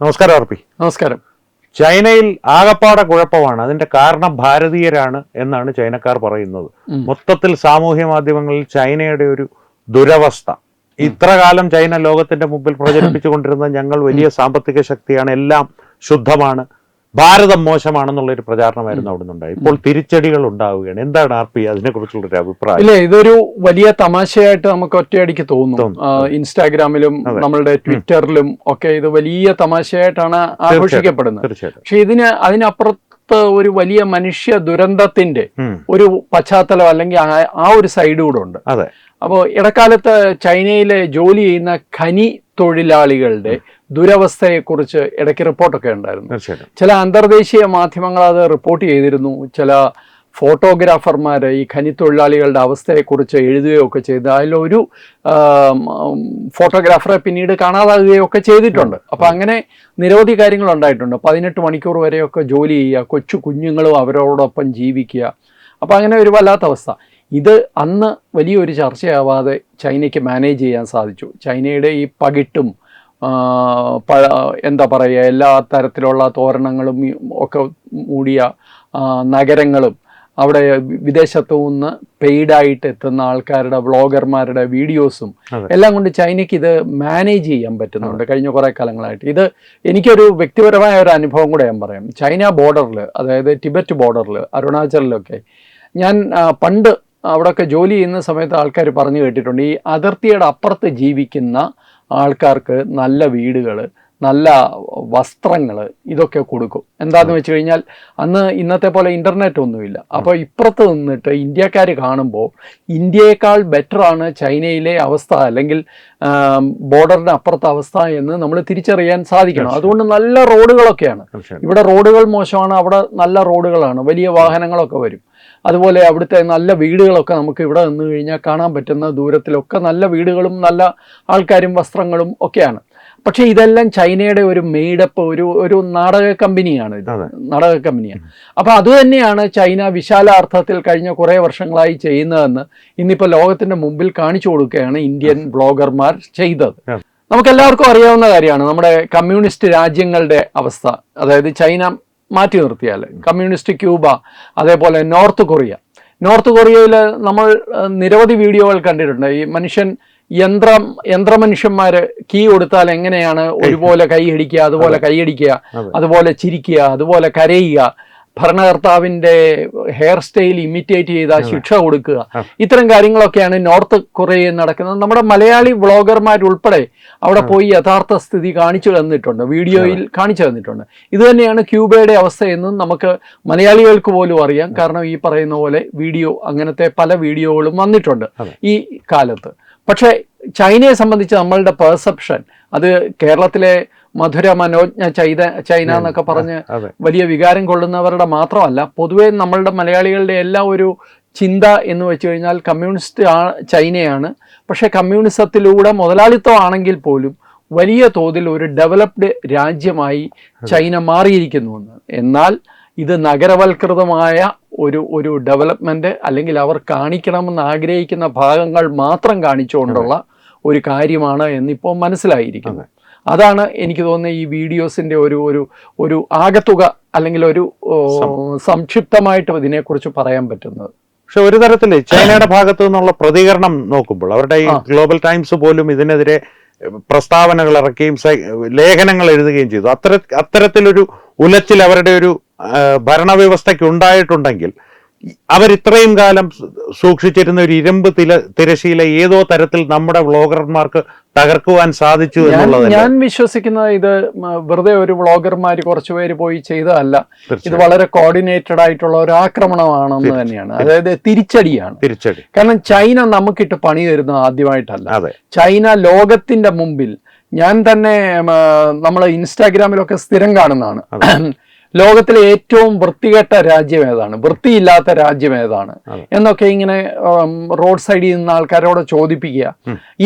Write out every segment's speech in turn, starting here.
നമസ്കാരം ആർപി. നമസ്കാരം. ചൈനയിൽ ആകപ്പാടെ കുഴപ്പമാണ്. അതിന്റെ കാരണം ഭാരതീയരാണ് എന്നാണ് ചൈനക്കാർ പറയുന്നത്. മൊത്തത്തിൽ സാമൂഹ്യ മാധ്യമങ്ങളിൽ ചൈനയുടെ ഒരു ദുരവസ്ഥ. ഇത്ര കാലം ചൈന ലോകത്തിന്റെ മുമ്പിൽ പ്രചരിപ്പിച്ചുകൊണ്ടിരുന്ന ഞങ്ങൾ വലിയ സാമ്പത്തിക ശക്തിയാണ്, എല്ലാം ശുദ്ധമാണ്, ഭാരതം മോശമാണെന്നുള്ളൊരു പ്രചാരണമായിരുന്നു അവിടെ നിന്നുണ്ടായി. ഇപ്പോൾ തിരിച്ചടികൾ ഉണ്ടാവുകയാണ്. എന്താണ് ആർപി അതിനെ കുറിച്ചുള്ളൊരു അഭിപ്രായം? ഇല്ല, ഇതൊരു വലിയ തമാശയായിട്ട് നമുക്ക് ഒറ്റയടിക്ക് തോന്നും. ഇൻസ്റ്റാഗ്രാമിലും നമ്മളുടെ ട്വിറ്ററിലും ഒക്കെ ഇത് വലിയ തമാശയായിട്ടാണ് ആഘോഷിക്കപ്പെടുന്നത്. പക്ഷെ അതിനപ്പുറത്ത് ഒരു വലിയ മനുഷ്യ ദുരന്തത്തിന്റെ ഒരു പശ്ചാത്തലം അല്ലെങ്കിൽ ആ ഒരു സൈഡ് കൂടെ ഉണ്ട്. അപ്പോൾ ഇടക്കാലത്ത് ചൈനയിലെ ജോലി ചെയ്യുന്ന ഖനി തൊഴിലാളികളുടെ ദുരവസ്ഥയെക്കുറിച്ച് ഇടയ്ക്ക് റിപ്പോർട്ടൊക്കെ ഉണ്ടായിരുന്നു. ചില അന്തർദേശീയ മാധ്യമങ്ങൾ അത് റിപ്പോർട്ട് ചെയ്തിരുന്നു. ചില ഫോട്ടോഗ്രാഫർമാർ ഈ ഖനി തൊഴിലാളികളുടെ അവസ്ഥയെക്കുറിച്ച് എഴുതുകയൊക്കെ ചെയ്ത് അതിലൊരു ഫോട്ടോഗ്രാഫറെ പിന്നീട് കാണാതാകുകയൊക്കെ ചെയ്തിട്ടുണ്ട്. അപ്പം അങ്ങനെ നിരവധി കാര്യങ്ങൾ ഉണ്ടായിട്ടുണ്ട്. 18 മണിക്കൂർ വരെയൊക്കെ ജോലി ചെയ്യുക, കൊച്ചു കുഞ്ഞുങ്ങളും അവരോടൊപ്പം ജീവിക്കുക. അപ്പം അങ്ങനെ ഒരു വല്ലാത്ത അവസ്ഥ. ഇത് അന്ന് വലിയൊരു ചർച്ചയാവാതെ ചൈനയ്ക്ക് മാനേജ് ചെയ്യാൻ സാധിച്ചു. ചൈനയുടെ ഈ പകിട്ടും എന്താ പറയുക, എല്ലാ തരത്തിലുള്ള തോരണങ്ങളും ഒക്കെ മൂടിയ നഗരങ്ങളും അവിടെ വിദേശത്തു നിന്ന് പെയ്ഡായിട്ട് എത്തുന്ന ആൾക്കാരുടെ വ്ളോഗർമാരുടെ വീഡിയോസും എല്ലാം കൊണ്ട് ചൈനയ്ക്ക് ഇത് മാനേജ് ചെയ്യാൻ പറ്റുന്നുണ്ട് കഴിഞ്ഞ കുറേ കാലങ്ങളായിട്ട്. ഇത് എനിക്കൊരു വ്യക്തിപരമായ ഒരു അനുഭവം കൂടെ ഞാൻ പറയാം. ചൈന ബോർഡറിൽ, അതായത് ടിബറ്റ് ബോർഡറിൽ, അരുണാചലിലൊക്കെ ഞാൻ പണ്ട് അവിടെയൊക്കെ ജോലി ചെയ്യുന്ന സമയത്ത് ആൾക്കാർ പറഞ്ഞു കേട്ടിട്ടുണ്ട്, ഈ അതിർത്തിയുടെ അപ്പുറത്ത് ജീവിക്കുന്ന ആൾക്കാർക്ക് നല്ല വീടുകൾ, നല്ല വസ്ത്രങ്ങൾ ഇതൊക്കെ കൊടുക്കും. എന്താണെന്ന് വെച്ച് കഴിഞ്ഞാൽ അന്ന് ഇന്നത്തെ പോലെ ഇൻ്റർനെറ്റ് ഒന്നുമില്ല. അപ്പോൾ ഇപ്പുറത്ത് നിന്നിട്ട് ഇന്ത്യക്കാർ കാണുമ്പോൾ ഇന്ത്യയേക്കാൾ ബെറ്ററാണ് ചൈനയിലെ അവസ്ഥ, അല്ലെങ്കിൽ ബോർഡറിന് അപ്പുറത്തെ അവസ്ഥ എന്ന് നമ്മൾ തിരിച്ചറിയാൻ സാധിക്കണം. അതുകൊണ്ട് നല്ല റോഡുകളൊക്കെയാണ്. ഇവിടെ റോഡുകൾ മോശമാണ്, അവിടെ നല്ല റോഡുകളാണ്, വലിയ വാഹനങ്ങളൊക്കെ വരും. അതുപോലെ അവിടുത്തെ നല്ല വീടുകളൊക്കെ നമുക്ക് ഇവിടെ നിന്ന് കഴിഞ്ഞാൽ കാണാൻ പറ്റുന്ന ദൂരത്തിലൊക്കെ നല്ല വീടുകളും നല്ല ആൾക്കാരും വസ്ത്രങ്ങളും ഒക്കെയാണ്. പക്ഷേ ഇതെല്ലാം ചൈനയുടെ ഒരു മെയ്ഡപ്പ്, ഒരു നാടക കമ്പനിയാണ്. ഇത് നാടക കമ്പനിയാണ്. അപ്പോൾ അതുതന്നെയാണ് ചൈന വിശാലാർത്ഥത്തിൽ കഴിഞ്ഞ കുറേ വർഷങ്ങളായി ചെയ്യുന്നതെന്ന് ഇന്നിപ്പോൾ ലോകത്തിൻ്റെ മുമ്പിൽ കാണിച്ചു കൊടുക്കുകയാണ് ഇന്ത്യൻ ബ്ലോഗർമാർ ചെയ്തത്. നമുക്കെല്ലാവർക്കും അറിയാവുന്ന കാര്യമാണ് നമ്മുടെ കമ്മ്യൂണിസ്റ്റ് രാജ്യങ്ങളുടെ അവസ്ഥ. അതായത് ചൈന മാറ്റി നിർത്തിയാൽ കമ്മ്യൂണിസ്റ്റ് ക്യൂബ, അതേപോലെ നോർത്ത് കൊറിയയിൽ നമ്മൾ നിരവധി വീഡിയോകൾ കണ്ടിട്ടുണ്ട്. ഈ യന്ത്രമനുഷ്യന്മാർ കീ കൊടുത്താൽ എങ്ങനെയാണ് ഒരുപോലെ കൈയടിക്കുക, അതുപോലെ കൈയടിക്കുക, അതുപോലെ ചിരിക്കുക, അതുപോലെ കരയുക, ഭരണകർത്താവിൻ്റെ ഹെയർ സ്റ്റൈൽ ഇമിറ്റേറ്റ് ചെയ്ത ശിക്ഷ കൊടുക്കുക, ഇത്തരം കാര്യങ്ങളൊക്കെയാണ് നോർത്ത് കൊറിയയിൽ നടക്കുന്നത്. നമ്മുടെ മലയാളി വ്ളോഗർമാരുൾപ്പെടെ അവിടെ പോയി യഥാർത്ഥ സ്ഥിതി കാണിച്ചു തന്നിട്ടുണ്ട്, വീഡിയോയിൽ കാണിച്ചു തന്നിട്ടുണ്ട്. ഇത് തന്നെയാണ് ക്യൂബയുടെ അവസ്ഥയെന്നും നമുക്ക് മലയാളികൾക്ക് പോലും അറിയാം. കാരണം ഈ പറയുന്ന പോലെ അങ്ങനത്തെ പല വീഡിയോകളും വന്നിട്ടുണ്ട് ഈ കാലത്ത്. പക്ഷേ ചൈനയെ സംബന്ധിച്ച് നമ്മളുടെ പെർസെപ്ഷൻ, അത് കേരളത്തിലെ മധുര മനോജ്ഞ ചൈന എന്നൊക്കെ പറഞ്ഞ് വലിയ വികാരം കൊള്ളുന്നവരുടെ മാത്രമല്ല, പൊതുവേ നമ്മളുടെ മലയാളികളുടെ എല്ലാ ഒരു ചിന്ത എന്ന് വെച്ച് കഴിഞ്ഞാൽ കമ്മ്യൂണിസ്റ്റ് ചൈനയാണ്. പക്ഷേ കമ്മ്യൂണിസത്തിലൂടെ മുതലാളിത്തം ആണെങ്കിൽ പോലും വലിയ തോതിൽ ഒരു ഡെവലപ്ഡ് രാജ്യമായി ചൈന മാറിയിരിക്കുന്നുവെന്ന്. എന്നാൽ ഇത് നഗരവൽകൃതമായ ഒരു ഡെവലപ്മെൻറ്റ്, അല്ലെങ്കിൽ അവർ കാണിക്കണമെന്ന് ആഗ്രഹിക്കുന്ന ഭാഗങ്ങൾ മാത്രം കാണിച്ചുകൊണ്ടുള്ള ഒരു കാര്യമാണ് എന്നിപ്പോൾ മനസ്സിലായിരിക്കുന്നത്. അതാണ് എനിക്ക് തോന്നുന്നത് ഈ വീഡിയോസിൻ്റെ ഒരു ആകത്തുക, അല്ലെങ്കിൽ ഒരു സംക്ഷിപ്തമായിട്ട് ഇതിനെക്കുറിച്ച് പറയാൻ പറ്റുന്നത്. പക്ഷെ ഒരു തരത്തിൽ ചൈനയുടെ ഭാഗത്തു നിന്നുള്ള പ്രതികരണം നോക്കുമ്പോൾ അവരുടെ ഈ ഗ്ലോബൽ ടൈംസ് പോലും ഇതിനെതിരെ പ്രസ്താവനകൾ ഇറക്കുകയും ലേഖനങ്ങൾ എഴുതുകയും ചെയ്തു. അത്തരത്തിലൊരു ഉലച്ചിൽ അവരുടെ ഒരു ഭരണവ്യവസ്ഥയ്ക്ക് ഉണ്ടായിട്ടുണ്ടെങ്കിൽ അവരിത്രയും കാലം സൂക്ഷിച്ചിരുന്ന ഒരു ഇരുമ്പ് തിരശീല ഏതോ തരത്തിൽ നമ്മുടെ വ്ളോഗർമാർക്ക് തകർക്കുവാൻ സാധിച്ചു എന്നുള്ളത് ഞാൻ വിശ്വസിക്കുന്നത്. ഇത് വെറുതെ ഒരു വ്ളോഗർമാർ കുറച്ചുപേര് പോയി ചെയ്തതല്ല, ഇത് വളരെ കോർഡിനേറ്റഡ് ആയിട്ടുള്ള ഒരു ആക്രമണമാണെന്ന് തന്നെയാണ്. അതായത് തിരിച്ചടി. കാരണം ചൈന നമുക്കിട്ട് പണി തരുന്നത് ആദ്യമായിട്ടല്ല. ചൈന ലോകത്തിന്റെ മുമ്പിൽ, ഞാൻ തന്നെ നമ്മൾ ഇൻസ്റ്റാഗ്രാമിലൊക്കെ സ്ഥിരം കാണുന്നതാണ്, ലോകത്തിലെ ഏറ്റവും വൃത്തികെട്ട രാജ്യം ഏതാണ്, വൃത്തിയില്ലാത്ത രാജ്യം ഏതാണ് എന്നൊക്കെ ഇങ്ങനെ റോഡ് സൈഡിൽ നിന്ന് ആൾക്കാരോട് ചോദിപ്പിക്കുക.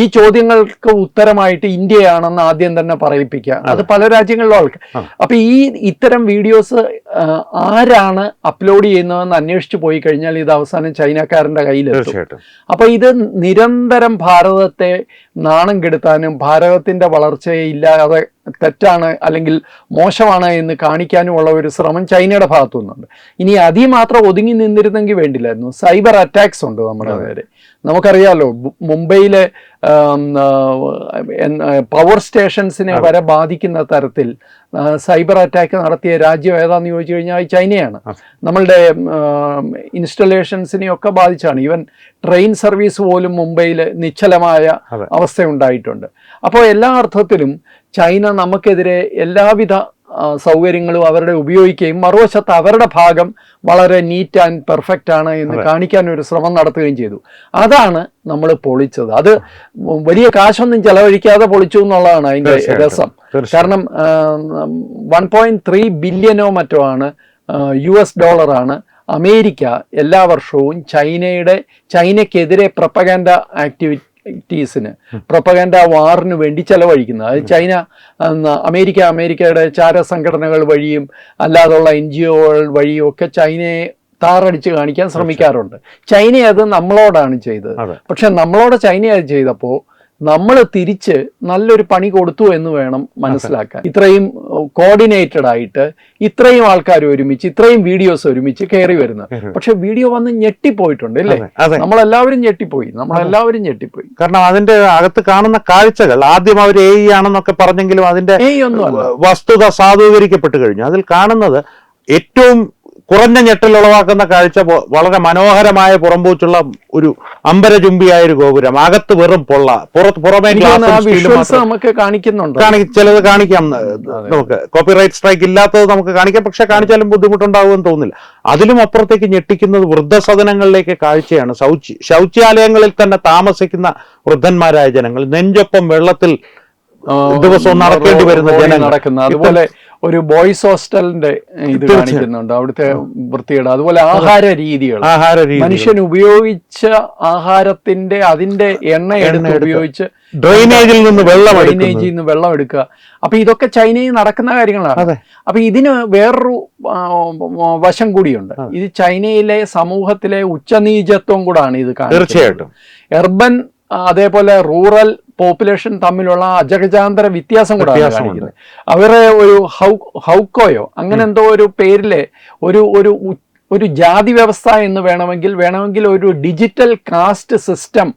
ഈ ചോദ്യങ്ങൾക്ക് ഉത്തരമായിട്ട് ഇന്ത്യയാണെന്ന് ആദ്യം തന്നെ പറയിപ്പിക്കുക. അത് പല രാജ്യങ്ങളിലും ആൾക്കാർ. അപ്പൊ ഇത്തരം വീഡിയോസ് ആരാണ് അപ്ലോഡ് ചെയ്യുന്നതെന്ന് അന്വേഷിച്ച് പോയി കഴിഞ്ഞാൽ ഇത് അവസാനം ചൈനക്കാരൻ്റെ കയ്യിലെത്തും. തീർച്ചയായിട്ടും. അപ്പോൾ ഇത് നിരന്തരം ഭാരതത്തെ നാണം കെടുത്താനും ഭാരതത്തിൻ്റെ വളർച്ചയെ ഇല്ലാതെ തെറ്റാണ് അല്ലെങ്കിൽ മോശമാണ് എന്ന് കാണിക്കാനുമുള്ള ഒരു ശ്രമം ചൈനയുടെ ഭാഗത്തു നിന്നുണ്ട്. ഇനി അതിൽ മാത്രം ഒതുങ്ങി നിന്നിരുന്നെങ്കിൽ വേണ്ടില്ലായിരുന്നു. സൈബർ അറ്റാക്സ് ഉണ്ട് നമ്മുടെ നേരെ. നമുക്കറിയാമല്ലോ, മുംബൈയിലെ പവർ സ്റ്റേഷൻസിനെ വരെ ബാധിക്കുന്ന തരത്തിൽ സൈബർ അറ്റാക്ക് നടത്തിയ രാജ്യം ഏതാണെന്ന് ചോദിച്ചു കഴിഞ്ഞാൽ ചൈനയാണ്. നമ്മളുടെ ഇൻസ്റ്റലേഷൻസിനെയൊക്കെ ബാധിച്ചാണ്. ഈവൻ ട്രെയിൻ സർവീസ് പോലും മുംബൈയിൽ നിശ്ചലമായ അവസ്ഥയുണ്ടായിട്ടുണ്ട്. അപ്പോൾ എല്ലാ അർത്ഥത്തിലും ചൈന നമുക്കെതിരെ എല്ലാവിധ സൗകര്യങ്ങളും അവരുടെ ഉപയോഗിക്കുകയും മറുവശത്ത് അവരുടെ ഭാഗം വളരെ നീറ്റ് ആൻഡ് പെർഫെക്റ്റ് ആണ് എന്ന് കാണിക്കാൻ ഒരു ശ്രമം നടത്തുകയും ചെയ്തു. അതാണ് നമ്മൾ പൊളിച്ചത്. അത് വലിയ കാശൊന്നും ചെലവഴിക്കാതെ പൊളിച്ചു എന്നുള്ളതാണ് അതിൻ്റെ രസം. കാരണം 1.3 ബില്യനോ മറ്റോ ആണ് US ഡോളറാണ് അമേരിക്ക എല്ലാ വർഷവും ചൈനയ്ക്കെതിരെ പ്രൊപ്പഗാൻഡ ആക്ടിവിറ്റീസിന് പ്രൊപ്പഗാൻഡ വാറിന് വേണ്ടി ചെലവഴിക്കുന്നത്. അത് ചൈന അമേരിക്കയുടെ ചാരസംഘടനകൾ വഴിയും അല്ലാതുള്ള NGOകൾ വഴിയും ഒക്കെ ചൈനയെ താറടിച്ച് കാണിക്കാൻ ശ്രമിക്കാറുണ്ട്. ചൈന അത് നമ്മളോടാണ് ചെയ്തത്. പക്ഷെ നമ്മളോട് ചൈന അത് ചെയ്തപ്പോൾ നമ്മൾ തിരിച്ച് നല്ലൊരു പണി കൊടുത്തു എന്ന് വേണം മനസ്സിലാക്കാൻ. ഇത്രയും കോർഡിനേറ്റഡ് ആയിട്ട് ഇത്രയും ആൾക്കാർ ഒരുമിച്ച് ഇത്രയും വീഡിയോസ് ഒരുമിച്ച് കയറി വരുന്നത്. പക്ഷെ വീഡിയോ വന്ന് ഞെട്ടിപ്പോയിട്ടുണ്ട് അല്ലേ? നമ്മളെല്ലാവരും ഞെട്ടിപ്പോയി. കാരണം അതിന്റെ അകത്ത് കാണുന്ന കാഴ്ചകൾ ആദ്യം അവർ AI ആണെന്നൊക്കെ പറഞ്ഞെങ്കിലും അതിന്റെ വസ്തുത സാധൂകരിക്കപ്പെട്ടു കഴിഞ്ഞു. അതിൽ കാണുന്നത് ഏറ്റവും കുറഞ്ഞ ഞെട്ടൽ ഉളവാക്കുന്ന കാഴ്ച വളരെ മനോഹരമായ പുറംപൂച്ചുള്ള ഒരു അമ്പരചുംബിയായ ഒരു ഗോപുരം, അകത്ത് വെറും പൊള്ള, പുറമേ നമുക്ക് കാണിക്കുന്നുണ്ട്. ചിലത് കാണിക്കാം, നമുക്ക് കോപ്പിറൈറ്റ് സ്ട്രൈക്ക് ഇല്ലാത്തത് നമുക്ക് കാണിക്കാം. പക്ഷെ കാണിച്ചാലും ബുദ്ധിമുട്ടുണ്ടാവുമെന്ന് തോന്നുന്നില്ല. അതിലും അപ്പുറത്തേക്ക് ഞെട്ടിക്കുന്നത് വൃദ്ധസദനങ്ങളിലേക്ക് കാഴ്ചയാണ്. ശൗചാലയങ്ങളിൽ തന്നെ താമസിക്കുന്ന വൃദ്ധന്മാരായ ജനങ്ങൾ, നെഞ്ചൊപ്പം വെള്ളത്തിൽ ദിവസവും നടക്കേണ്ടി വരുന്ന ജനങ്ങൾ നടക്കുന്ന, അതുപോലെ ഒരു ബോയ്സ് ഹോസ്റ്റലിന്റെ ഇത് കാണിക്കുന്നുണ്ട്, അവിടുത്തെ വൃത്തിയുടെ. അതുപോലെ ആഹാര രീതികൾ, മനുഷ്യൻ ഉപയോഗിച്ച ആഹാരത്തിന്റെ അതിന്റെ എണ്ണ എടുത്ത് ഉപയോഗിച്ച് ഡ്രെയിനേജിൽ നിന്ന് വെള്ളം എടുക്കുക. അപ്പൊ ഇതൊക്കെ ചൈനയിൽ നടക്കുന്ന കാര്യങ്ങളാണ്. അപ്പൊ ഇതിന് വേറൊരു വശം കൂടിയുണ്ട്. ഇത് ചൈനയിലെ സമൂഹത്തിലെ ഉച്ചനീചത്വം കൂടാണ് ഇത് കാണിക്കുന്നത്. തീർച്ചയായിട്ടും എർബൻ അതേപോലെ റൂറൽ പോപ്പുലേഷൻ തമ്മിലുള്ള അജഗജാന്തര വ്യത്യാസം കൂടാണ് കാണിക്കുന്നത്. അവരെ ഒരു ഹൗക്കോയോ അങ്ങനെ എന്തോ ഒരു പേരിലെ ഒരു ജാതി വ്യവസ്ഥ എന്ന് വേണമെങ്കിൽ ഒരു ഡിജിറ്റൽ കാസ്റ്റ് സിസ്റ്റം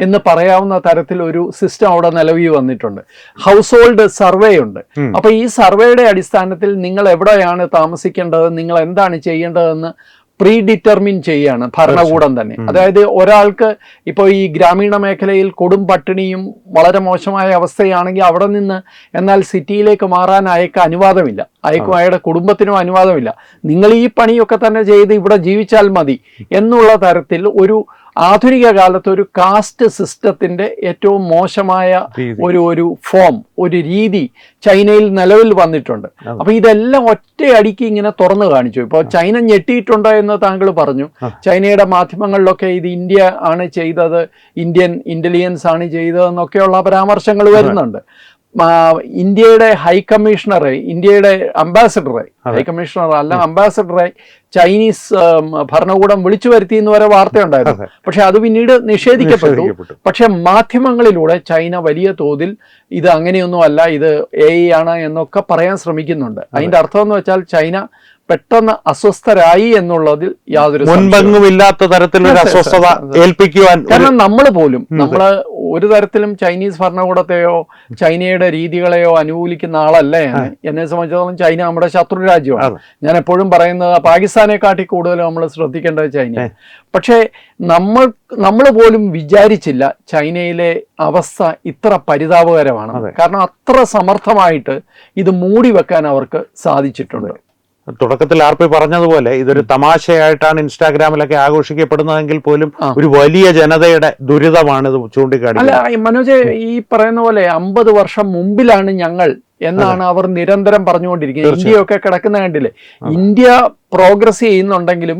എന്ന് പറയാവുന്ന തരത്തിൽ ഒരു സിസ്റ്റം അവിടെ നിലവിൽ വന്നിട്ടുണ്ട്. ഹൗസ് ഹോൾഡ് സർവേ ഉണ്ട്. അപ്പൊ ഈ സർവേയുടെ അടിസ്ഥാനത്തിൽ നിങ്ങൾ എവിടെയാണ് താമസിക്കേണ്ടത്, നിങ്ങൾ എന്താണ് ചെയ്യേണ്ടതെന്ന് പ്രീ ഡിറ്റർമിൻ ചെയ്യാണ് ഭരണകൂടം തന്നെ. അതായത് ഒരാൾക്ക് ഇപ്പോൾ ഈ ഗ്രാമീണ മേഖലയിൽ കൊടും പട്ടിണിയും വളരെ മോശമായ അവസ്ഥയാണെങ്കിൽ അവിടെ നിന്ന് എന്നാൽ സിറ്റിയിലേക്ക് മാറാൻ അയാൾക്ക് അനുവാദമില്ല, അയാളുടെ കുടുംബത്തിനും അനുവാദമില്ല. നിങ്ങൾ ഈ പണിയൊക്കെ തന്നെ ചെയ്ത് ഇവിടെ ജീവിച്ചാൽ മതി എന്നുള്ള തരത്തിൽ ഒരു ആധുനിക കാലത്ത് ഒരു കാസ്റ്റ് സിസ്റ്റത്തിന്റെ ഏറ്റവും മോശമായ ഒരു ഫോം, ഒരു രീതി ചൈനയിൽ നിലവിൽ വന്നിട്ടുണ്ട്. അപ്പൊ ഇതെല്ലാം ഒറ്റയടിക്ക് ഇങ്ങനെ തുറന്നു കാണിച്ചു. ഇപ്പോൾ ചൈന ഞെട്ടിയിട്ടുണ്ടോ എന്ന് താങ്കൾ പറഞ്ഞു. ചൈനയുടെ മാധ്യമങ്ങളിലൊക്കെ ഇത് ഇന്ത്യ ആണ് ചെയ്തത്, ഇന്ത്യൻ ഇന്റലിജൻസ് ആണ് ചെയ്തതെന്നൊക്കെയുള്ള പരാമർശങ്ങൾ വരുന്നുണ്ട്. ഇന്ത്യയുടെ ഹൈക്കമ്മീഷണറെ, ഇന്ത്യയുടെ അംബാസഡറെ, ഹൈക്കമ്മീഷണർ അല്ല അംബാസഡറെ ചൈനീസ് ഭരണകൂടം വിളിച്ചു വരുത്തി എന്ന് വരെ വാർത്തയുണ്ടായിരുന്നു. പക്ഷെ അത് പിന്നീട് നിഷേധിക്കപ്പെട്ടു. പക്ഷെ മാധ്യമങ്ങളിലൂടെ ചൈന വലിയ തോതിൽ ഇത് അങ്ങനെയൊന്നും അല്ല, ഇത് AI ആണ് എന്നൊക്കെ പറയാൻ ശ്രമിക്കുന്നുണ്ട്. അതിന്റെ അർത്ഥം എന്ന് വെച്ചാൽ ചൈന പെട്ടെന്ന് അസ്വസ്ഥരായി എന്നുള്ളതിൽ യാതൊരു മുൻപെങ്ങുമില്ലാത്ത തരത്തിലൊരു അസ്വസ്ഥത ഏൽപ്പിക്കുവാൻ. കാരണം നമ്മള് ഒരു തരത്തിലും ചൈനീസ് ഭരണകൂടത്തെയോ ചൈനയുടെ രീതികളെയോ അനുകൂലിക്കുന്ന ആളല്ല എന്നെ സംബന്ധിച്ചിടത്തോളം. ചൈന നമ്മുടെ ശത്രു രാജ്യമാണ്. ഞാൻ എപ്പോഴും പറയുന്നത് പാകിസ്ഥാനെക്കാട്ടി കൂടുതൽ നമ്മൾ ശ്രദ്ധിക്കേണ്ടത് ചൈന. പക്ഷേ നമ്മൾ പോലും വിചാരിച്ചില്ല ചൈനയിലെ അവസ്ഥ ഇത്ര പരിതാപകരമാണ്. കാരണം അത്ര സമർത്ഥമായിട്ട് ഇത് മൂടി വെക്കാൻ അവർക്ക് സാധിച്ചിട്ടുണ്ട്. തുടക്കത്തിൽ RP പറഞ്ഞതുപോലെ ഇതൊരു തമാശയായിട്ടാണ് ഇൻസ്റ്റാഗ്രാമിലൊക്കെ ആഘോഷിക്കപ്പെടുന്നതെങ്കിൽ പോലും ഒരു വലിയ ജനതയുടെ ദുരിതമാണ് ഇത് ചൂണ്ടിക്കാണിക്കുന്നത്. അല്ല മനോജ്, ഈ പറയുന്ന പോലെ 50 വർഷം മുമ്പിലാണ് ഞങ്ങൾ എന്നാണ് അവർ നിരന്തരം പറഞ്ഞുകൊണ്ടിരിക്കുന്നത്. ഇന്ത്യയൊക്കെ കിടക്കുന്ന കണ്ടില്ലേ? ഇന്ത്യ പ്രോഗ്രസ് ചെയ്യുന്നുണ്ടെങ്കിലും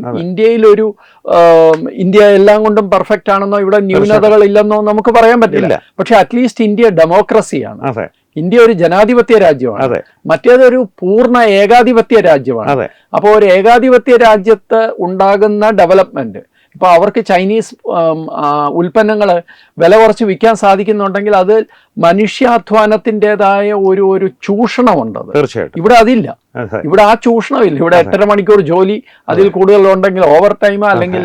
ഇന്ത്യ എല്ലാം കൊണ്ടും പെർഫെക്റ്റ് ആണെന്നോ ഇവിടെ ന്യൂനതകൾ ഇല്ലെന്നോ നമുക്ക് പറയാൻ പറ്റില്ല. പക്ഷെ അറ്റ്ലീസ്റ്റ് ഇന്ത്യ ഡെമോക്രസിയാണ്. ഇന്ത്യ ഒരു ജനാധിപത്യ രാജ്യമാണ്, മറ്റേതൊരു പൂർണ്ണ ഏകാധിപത്യ രാജ്യമാണ്. അപ്പോൾ ഒരു ഏകാധിപത്യ രാജ്യത്ത് ഉണ്ടാകുന്ന ഡെവലപ്മെന്റ്, ഇപ്പോൾ അവർക്ക് ചൈനീസ് ഉൽപ്പന്നങ്ങൾ വില കുറച്ച് വിൽക്കാൻ സാധിക്കുന്നുണ്ടെങ്കിൽ അത് മനുഷ്യാധ്വാനത്തിൻ്റെതായ ഒരു ചൂഷണമുണ്ട്. തീർച്ചയായിട്ടും ഇവിടെ അതില്ല. ഇവിടെ ആ ചൂഷണമില്ല. ഇവിടെ 8.5 മണിക്കൂർ ജോലി, അതിൽ കൂടുതലുണ്ടെങ്കിൽ ഓവർ ടൈം, അല്ലെങ്കിൽ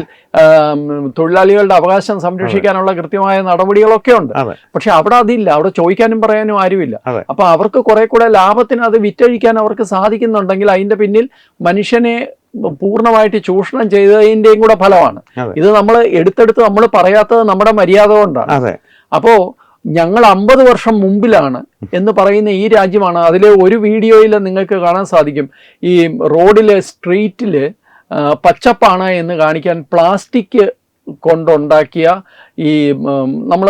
തൊഴിലാളികളുടെ അവകാശം സംരക്ഷിക്കാനുള്ള കൃത്യമായ നടപടികളൊക്കെ ഉണ്ട്. പക്ഷെ അവിടെ അതില്ല. അവിടെ ചോദിക്കാനും പറയാനും ആരുമില്ല. അപ്പൊ അവർക്ക് കുറെ കൂടെ ലാഭത്തിന് അത് വിറ്റഴിക്കാൻ അവർക്ക് സാധിക്കുന്നുണ്ടെങ്കിൽ അതിന്റെ പിന്നിൽ മനുഷ്യനെ പൂർണ്ണമായിട്ട് ചൂഷണം ചെയ്തതിന്റെയും കൂടെ ഫലമാണ് ഇത്. നമ്മൾ എടുത്തെടുത്ത് നമ്മൾ പറയാത്തത് നമ്മുടെ മര്യാദ കൊണ്ടാണ്. അപ്പോ ഞങ്ങൾ 50 വർഷം മുമ്പിലാണ് എന്ന് പറയുന്ന ഈ രാജ്യമാണ്. അതിലെ ഒരു വീഡിയോയിൽ നിങ്ങൾക്ക് കാണാൻ സാധിക്കും, ഈ റോഡിലെ സ്ട്രീറ്റില് പച്ചപ്പാണ് എന്ന് കാണിക്കാൻ പ്ലാസ്റ്റിക് കൊണ്ടുണ്ടാക്കിയ ഈ നമ്മൾ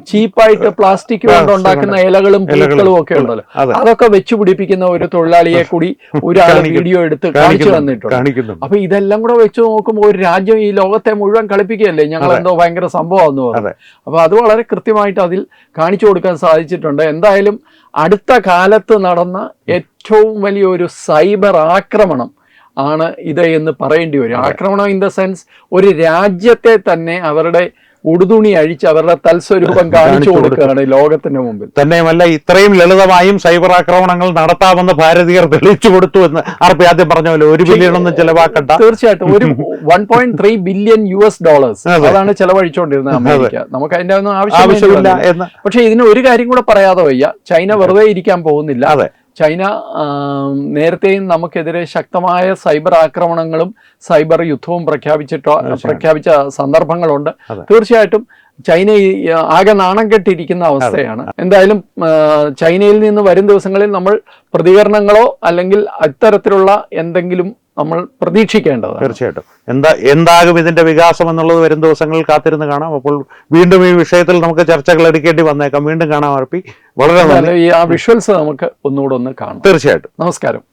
ചീപ്പായിട്ട് പ്ലാസ്റ്റിക് കൊണ്ടുണ്ടാക്കുന്ന ഇലകളും പൂക്കളും ഒക്കെ ഉണ്ടല്ലോ, അതൊക്കെ വെച്ചു പിടിപ്പിക്കുന്ന ഒരു തൊഴിലാളിയെ കൂടി ഒരാൾ വീഡിയോ എടുത്ത് കാണിച്ചു തന്നിട്ടുണ്ട്. അപ്പൊ ഇതെല്ലാം കൂടെ വെച്ച് നോക്കുമ്പോൾ ഒരു രാജ്യം ഈ ലോകത്തെ മുഴുവൻ കളിപ്പിക്കുകയല്ലേ, ഞങ്ങൾ എന്തോ ഭയങ്കര സംഭവമാണെന്ന് പറഞ്ഞു. അപ്പൊ അത് വളരെ കൃത്യമായിട്ട് അതിൽ കാണിച്ചു കൊടുക്കാൻ സാധിച്ചിട്ടുണ്ട്. എന്തായാലും അടുത്ത കാലത്ത് നടന്ന ഏറ്റവും വലിയൊരു സൈബർ ആക്രമണം ആണ് ഇത് എന്ന് പറയേണ്ടി വരും. ആക്രമണം ഇൻ ദ സെൻസ് ഒരു രാജ്യത്തെ തന്നെ അവരുടെ ഉടുതുണി അഴിച്ച് അവരുടെ തൽസ്വരൂപം കാണിച്ചു കൊടുക്കുകയാണ് ലോകത്തിന്റെ മുമ്പിൽ. തന്നെയുമല്ല, ഇത്രയും ലളിതമായും സൈബർ ആക്രമണങ്ങൾ നടത്താമെന്ന് ഭാരതീയർ തെളിയിച്ചു കൊടുത്തു എന്ന് ആർപ്പി ആദ്യം പറഞ്ഞ പോലെ 1 ബില്യൺ ഒന്നും ചെലവാക്കണ്ട. തീർച്ചയായിട്ടും ഒരു $1.3 ബില്യൺ അതാണ് ചെലവഴിച്ചുകൊണ്ടിരുന്നത് അമേരിക്ക. നമുക്ക് അതിന്റെ ഒന്നും ആവശ്യമില്ല എന്ന്. പക്ഷെ ഇതിന് ഒരു കാര്യം കൂടെ പറയാതെ വയ്യ, ചൈന വെറുതെ ഇരിക്കാൻ പോകുന്നില്ല. ചൈന നേരത്തെയും നമുക്കെതിരെ ശക്തമായ സൈബർ ആക്രമണങ്ങളും സൈബർ യുദ്ധവും പ്രഖ്യാപിച്ച സന്ദർഭങ്ങളുണ്ട്. തീർച്ചയായിട്ടും ചൈന ആകെ നാണം കെട്ടിരിക്കുന്ന അവസ്ഥയാണ്. എന്തായാലും ചൈനയിൽ നിന്ന് വരും ദിവസങ്ങളിൽ നമ്മൾ പ്രതികരണങ്ങളോ അല്ലെങ്കിൽ ഇത്തരത്തിലുള്ള എന്തെങ്കിലും നമ്മൾ പ്രതീക്ഷിക്കേണ്ടതാണ്. തീർച്ചയായിട്ടും എന്താകും ഇതിന്റെ വികാസം എന്നുള്ളത് വരും ദിവസങ്ങളിൽ കാത്തിരുന്ന് കാണാം. അപ്പോൾ വീണ്ടും ഈ വിഷയത്തിൽ നമുക്ക് ചർച്ചകൾ എടുക്കേണ്ടി വന്നേക്കാം. വീണ്ടും കാണാം ആർപ്പി. വളരെ നന്ദി. ഈ ആ വിഷ്വൽസ് നമുക്ക് ഒന്നുകൂടെ കാണാം. തീർച്ചയായിട്ടും. നമസ്കാരം.